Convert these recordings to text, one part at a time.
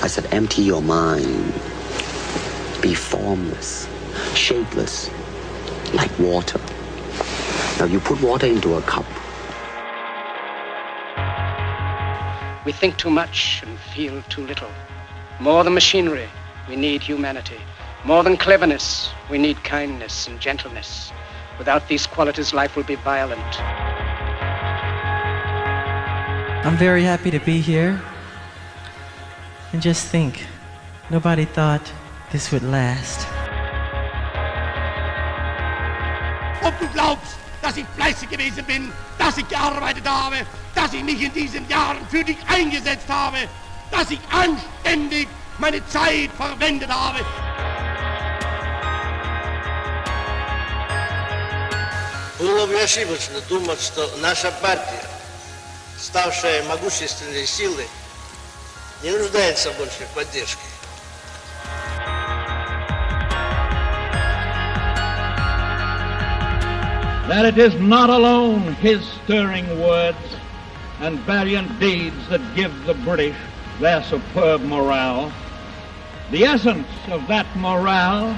I said, empty your mind. Be formless, shapeless, like water. Now you put water into a cup. We think too much and feel too little. More than machinery, we need humanity. More than cleverness, we need kindness and gentleness. Without these qualities, life will be violent. I'm very happy to be here. And just think, nobody thought this would last. Ob du glaubst, dass ich fleißig gewesen bin, dass ich gearbeitet habe, dass ich mich in diesen Jahren für dich eingesetzt habe, dass ich anständig meine Zeit verwendet habe. Было бы ошибочно думать, что наша партия, ставшая могущественной силой, не нуждается больше в поддержке. That it is not alone his stirring words and valiant deeds that give the British their superb morale. The essence of that morale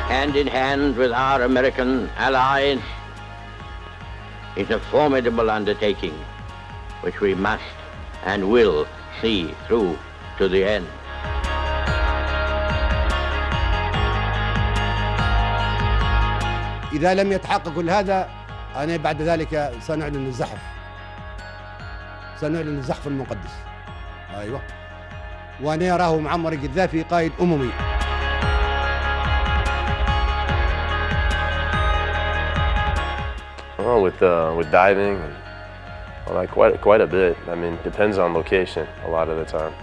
hand in hand with our American allies is a formidable undertaking which we must and will see through to the end. إذا لم يتحقق كل هذا أنا بعد ذلك سنعلن الزحف. سنعلن الزحف المقدس. أيوة. وأنا أراه معمر القذافي قائد أممي. Well, with diving, like quite a bit. I mean, depends on location a lot of the time.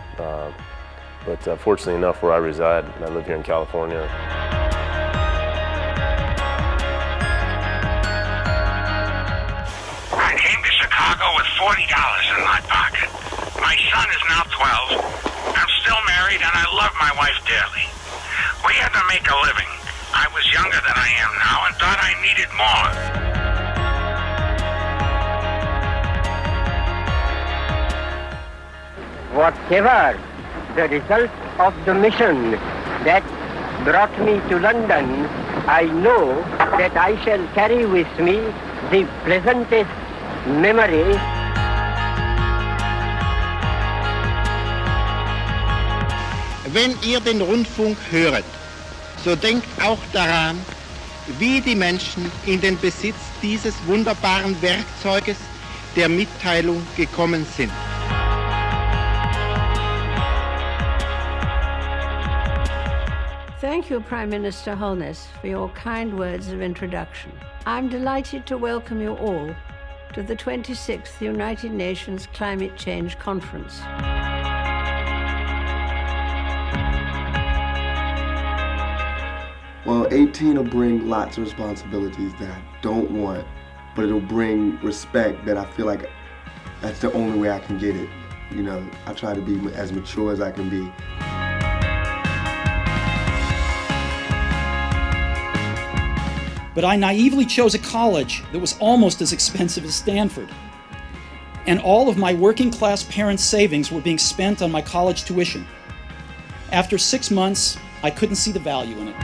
But fortunately enough, where I reside, I live here in California. I came to Chicago with $40 in my pocket. My son is now 12. I'm still married and I love my wife dearly. We had to make a living. I was younger than I am now and thought I needed more. Whatever the result of the mission that brought me to London, I know that I shall carry with me the pleasantest memory. Wenn ihr den Rundfunk höret, so denkt auch daran, wie die Menschen in den Besitz dieses wunderbaren Werkzeuges der Mitteilung gekommen sind. Thank you, Prime Minister Holness, for your kind words of introduction. I'm delighted to welcome you all to the 26th United Nations Climate Change Conference. Well, 18 will bring lots of responsibilities that I don't want, but it'll bring respect that I feel like that's the only way I can get it. You know, I try to be as mature as I can be. But I naively chose a college that was almost as expensive as Stanford. And all of my working class parents' savings were being spent on my college tuition. After 6 months, I couldn't see the value in it.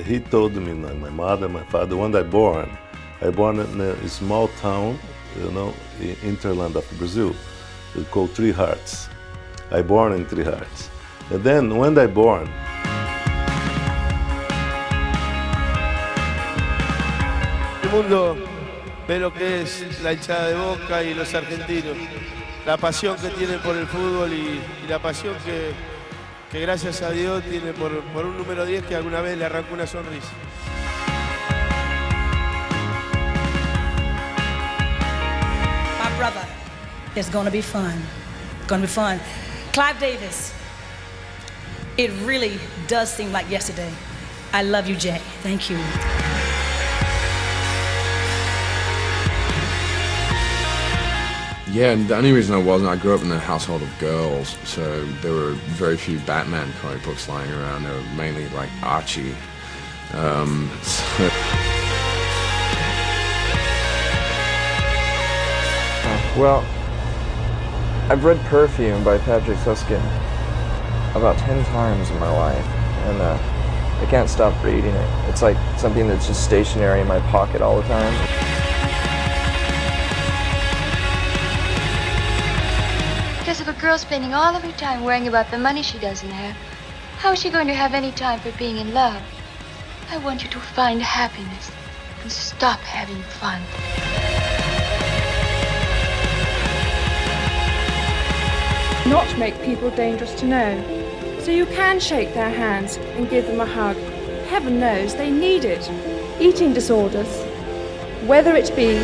He told me, my mother, my father, when I born in a small town, you know, in hinterland of Brazil, it's called Three Hearts. I born in Three Hearts. And then when I born, el mundo ve lo que es la hinchada de Boca y los argentinos, la pasión que tienen por el fútbol y la pasión que gracias a Dios tiene por un número 10 que alguna vez le arrancó una sonrisa. My brother, it's gonna be fun. Gonna be fun. Clive Davis, it really does seem like yesterday. I love you, Jay. Thank you. Yeah, and the only reason I grew up in a household of girls, so there were very few Batman comic books lying around. There were mainly like Archie Well, I've read Perfume by Patrick Susskind about 10 times in my life, and I can't stop reading it. It's like something that's just stationary in my pocket all the time. Because if a girl's spending all of her time worrying about the money she doesn't have, how is she going to have any time for being in love? I want you to find happiness and stop having fun. Not make people dangerous to know. So you can shake their hands and give them a hug. Heaven knows they need it. Eating disorders, whether it be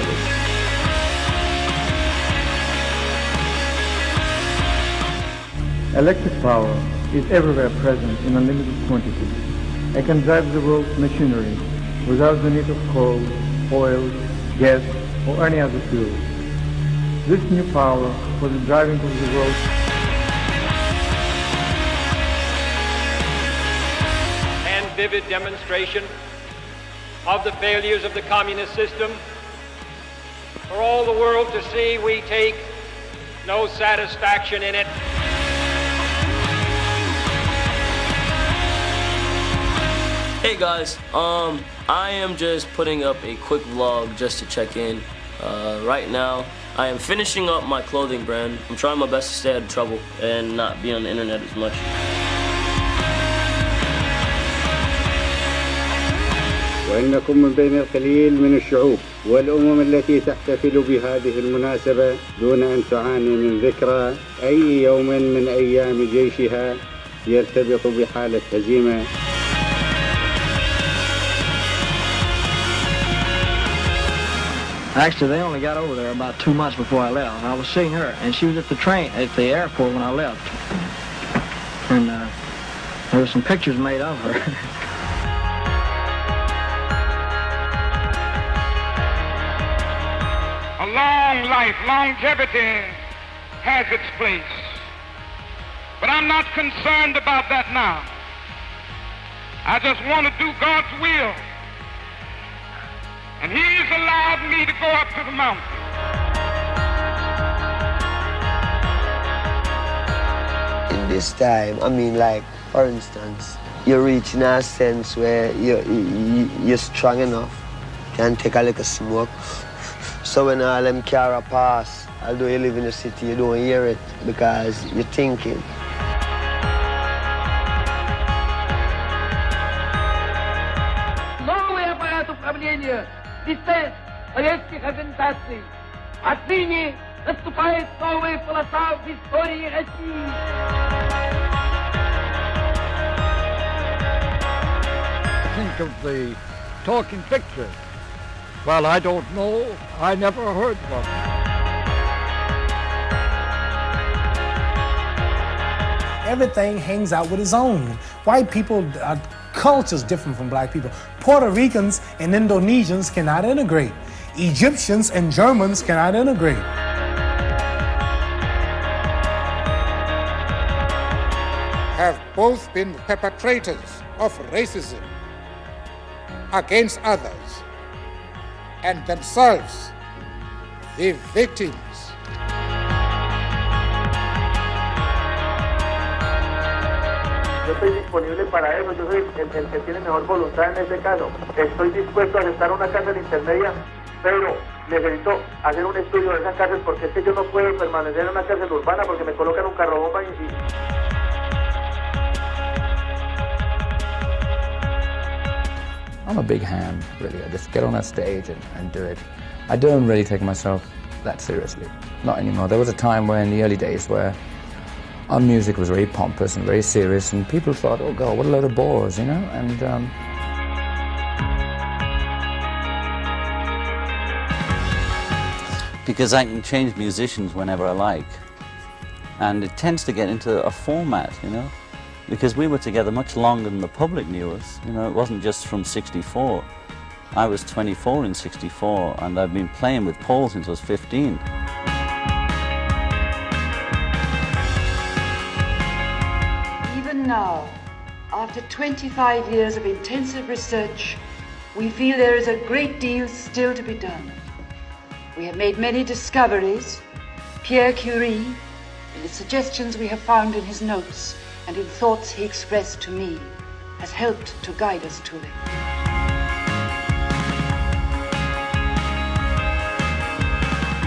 electric power is everywhere present in unlimited quantities. It can drive the world's machinery without the need of coal, oil, gas, or any other fuel. This new power for the driving of the world and vivid demonstration of the failures of the communist system. For all the world to see, we take no satisfaction in it. Hey guys, I am just putting up a quick vlog just to check in. Right now, I am finishing up my clothing brand. I'm trying my best to stay out of trouble and not be on the internet as much. وإنكم من بين القليل من الشعوب والأمم التي تحتفل بهذه المناسبة دون أن تعاني من ذكرى أي يوم من أيام جيشها يرتبط بحالة هزيمة. Actually, they only got over there about 2 months before I left. I was seeing her, and she was at the airport when I left. And there were some pictures made of her. A long life, longevity has its place. But I'm not concerned about that now. I just want to do God's will. And He's allowed me to go up to the mountain. In this time, I mean, like, for instance, you're reaching a sense where you're strong enough, can take a little smoke. So when all them car pass, although you live in the city, you don't hear it because you're thinking. Десять, советских организаций. Отныне наступает новая полоса в истории России. Think of the talking picture. Well, I don't know. I never heard one. Everything hangs out with its own. White people are culture's different from black people. Puerto Ricans and Indonesians cannot integrate. Egyptians and Germans cannot integrate. Have both been perpetrators of racism against others and themselves the victims. Yo estoy disponible para eso, yo soy el que tiene mejor voluntad en este caso. Estoy dispuesto a aceptar una cárcel intermedia, pero necesito hacer un estudio de esas cárceles porque es que yo no puedo permanecer en una cárcel urbana porque me colocan un carro bomba y... I'm a big hand, really. I just get on a stage and do it. I don't really take myself that seriously. Not anymore. There was a time where in the early days where our music was very pompous and very serious, and people thought, oh God, what a load of bores, you know? And because I can change musicians whenever I like. And it tends to get into a format, you know? Because we were together much longer than the public knew us. You know, it wasn't just from '64. I was 24 in '64, and I've been playing with Paul since I was 15. Even now, After 25 years of intensive research, we feel there is a great deal still to be done. We have made many discoveries. Pierre Curie, in the suggestions we have found in his notes and in thoughts he expressed to me, has helped to guide us to them.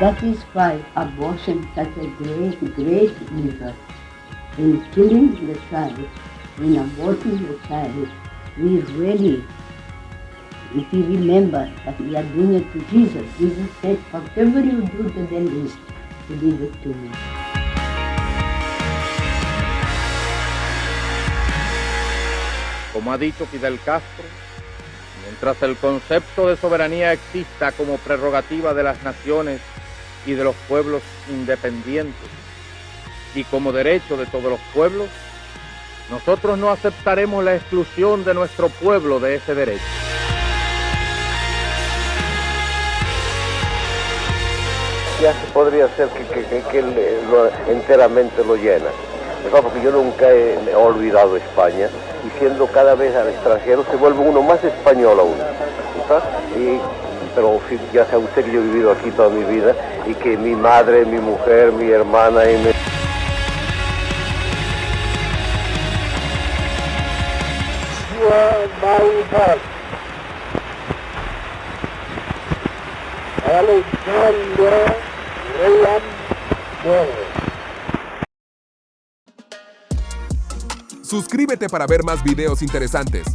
That is why abortion is such a great evil. In killing the child, in aborting the child, we really, if we remember that we are doing it to Jesus, Jesus said, whatever you do to the least, you do it to me. Como ha dicho Fidel Castro, mientras el concepto de soberanía exista como prerrogativa de las naciones y de los pueblos independientes y como derecho de todos los pueblos, nosotros no aceptaremos la exclusión de nuestro pueblo de ese derecho. Ya se podría ser que él enteramente lo llena. Porque yo nunca he olvidado España y siendo cada vez al extranjero se vuelve uno más español aún. Pero ya sabe usted que yo he vivido aquí toda mi vida y que mi madre, mi mujer, mi hermana y mi... Suscríbete para ver más videos interesantes.